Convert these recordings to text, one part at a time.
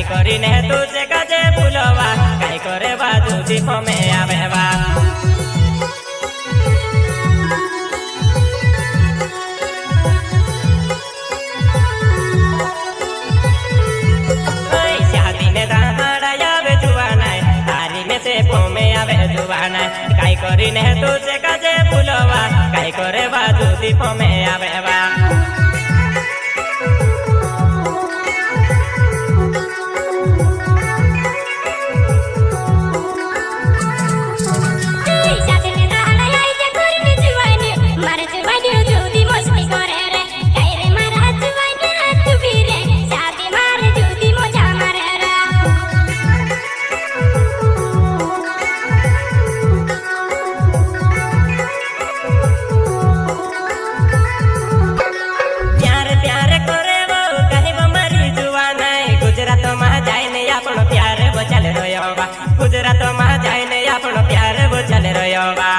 કરીને તું છે કાજે ભૂલવા કાઈ કરે બાજુ દીપો મે આવેવા કાઈ કરીને તું છે કાજે ભૂલવા કાઈ કરે બાજુ દીપો મે આવેવા गुजरात में जाने अपनो प्यार बचल रहा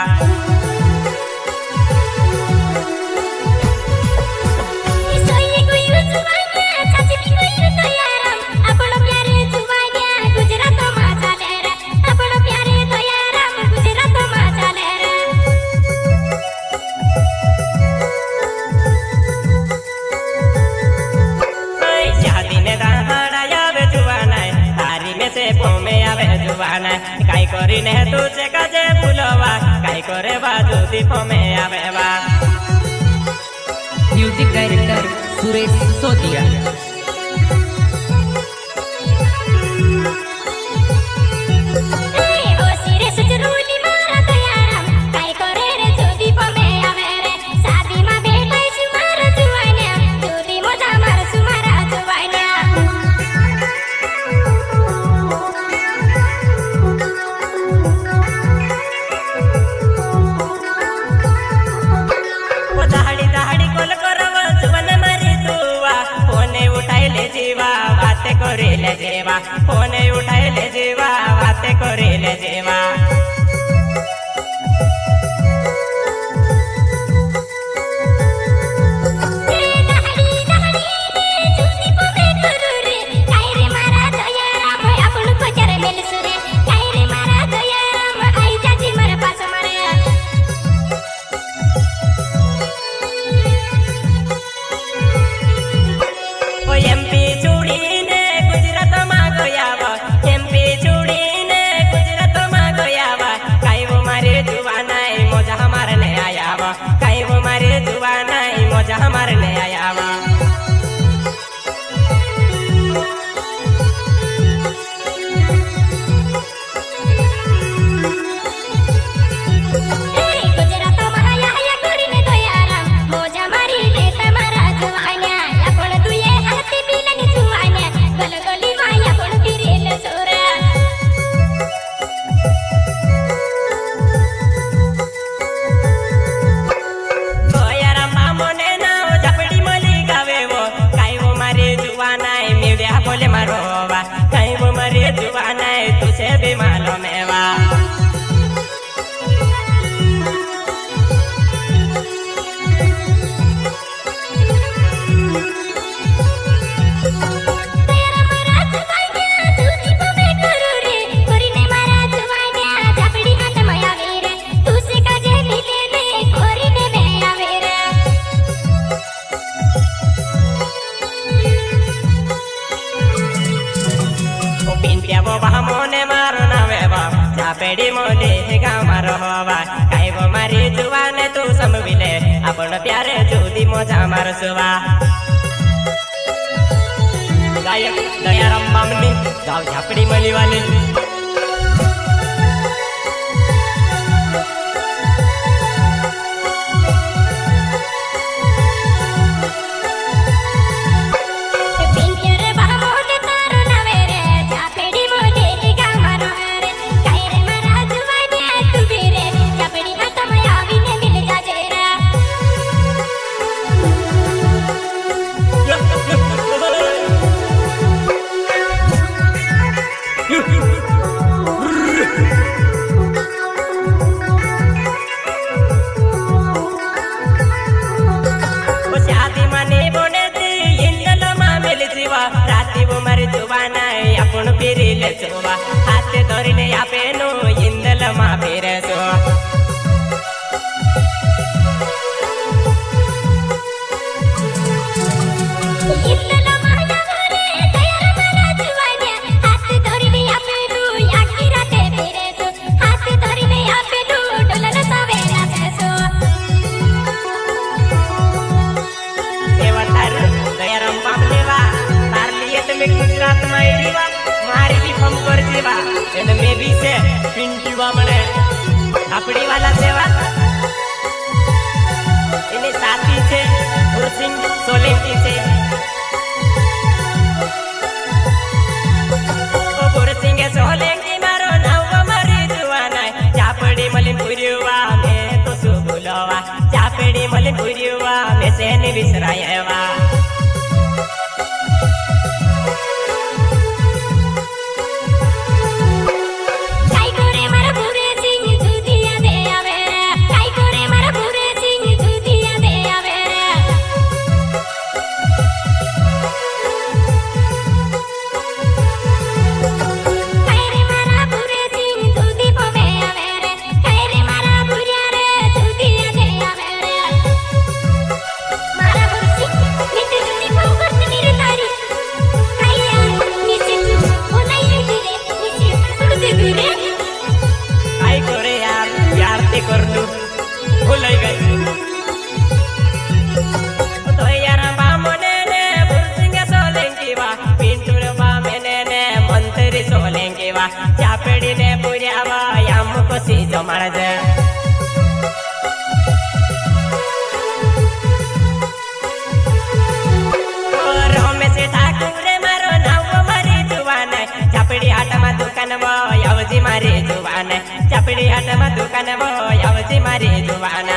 काई કરીને તું છે કાજે ભૂલવા કાઈ કરે બાજુ દીપો મે આવેવા म्यूजिक डायरेक्टर सुरेश सोतिया करेले जेवा फोन उठाइले जेवा बातें करेले जेवा हमारे ले आया बोले मारोवा कहीं वो मरे जुबाना है तुझे भी मालूम है वा मोने मारो ना वेवा चापेड़ी मोने गाँव मारो हवा काई वो मारी जुवाने तू समविले अपन प्यारे जुदी मोजा मारो सुवा गायक दयाराम बामनी गाँव झापड़ी मली वाले ले सोवा हाथ धरने आपे नो इंदल मा फेरे सो गुजरात में एरीवा मारी भी फम कर जेवा एने मे भी से पिंटीवा मने आपड़ी वाला सेवा एने साथी छे गुरसिंह सोलंकी छे ओ गुरसिंह सोलंकी मारो नाव मारी जुवाना चापड़ी मलिन पुरिवा मे तो सु बोलवा चापड़ी मलिन पुरिवा मे से ने विसरायवा करलू भूलाई गई तो यार बामने ने बुरसिंग सोलंकी वा पिंटूर बामने ने मंत्री सोलंकी वा चापेड़ी ने पुरियावा याम को सीजो मार जे और रमेश ठाकुर मारो नाव मारी जुवान चापेड़ी हाट में दुकान वो यावजी मारी जुवान चापेड़ी हाट में दुकान वो यावजी मारी जुवान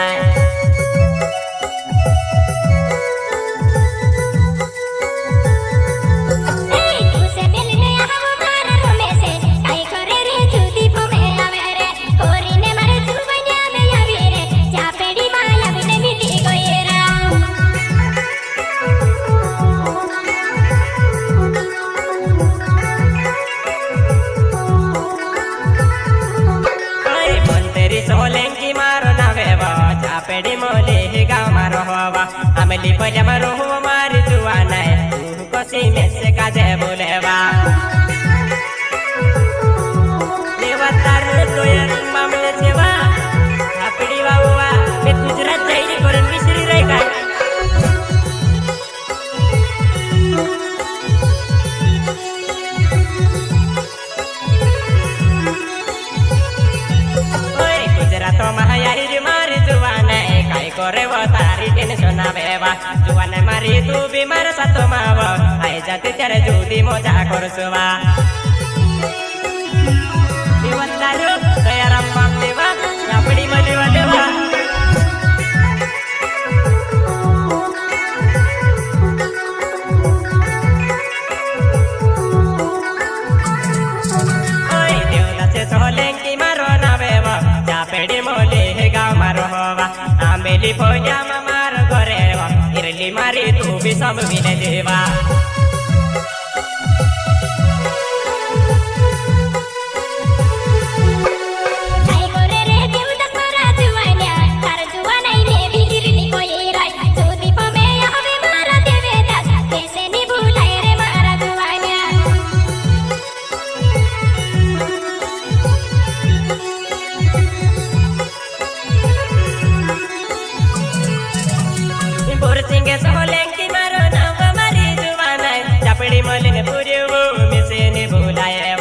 सोलंकी मारो नावे वा चापेड़ी मोले गाँव मारो हवा अमली पले मारो हुआ मारी जुआना है कोसी में से काजे बोले वा देवतार तो यार मामले सेवा चापेड़ी वा हुआ मैं गुजरात जाइए करन मिश्री रहेगा तो महायारी मारी जुवाने काई करे वो तारी टेंशन आवेवा जुवाने मारी तू बीमार सतो मावा आई जाते तेरे जूदी मोजा करसुवा देवतारो तयार अम्माम देवा रापड़ी मलेवा देवा ओए देवदासे सोलंकी मारो नावेवा चापेड़ी मोले गाँव मारो हवा आमेली भोजा मार घरे इरली मारी तू भी सब विने देवा बुरसिंग सोलंकी मारो नाव मारी जुवाना चापड़ी मलिन पुरियो मिसे ने बुलाए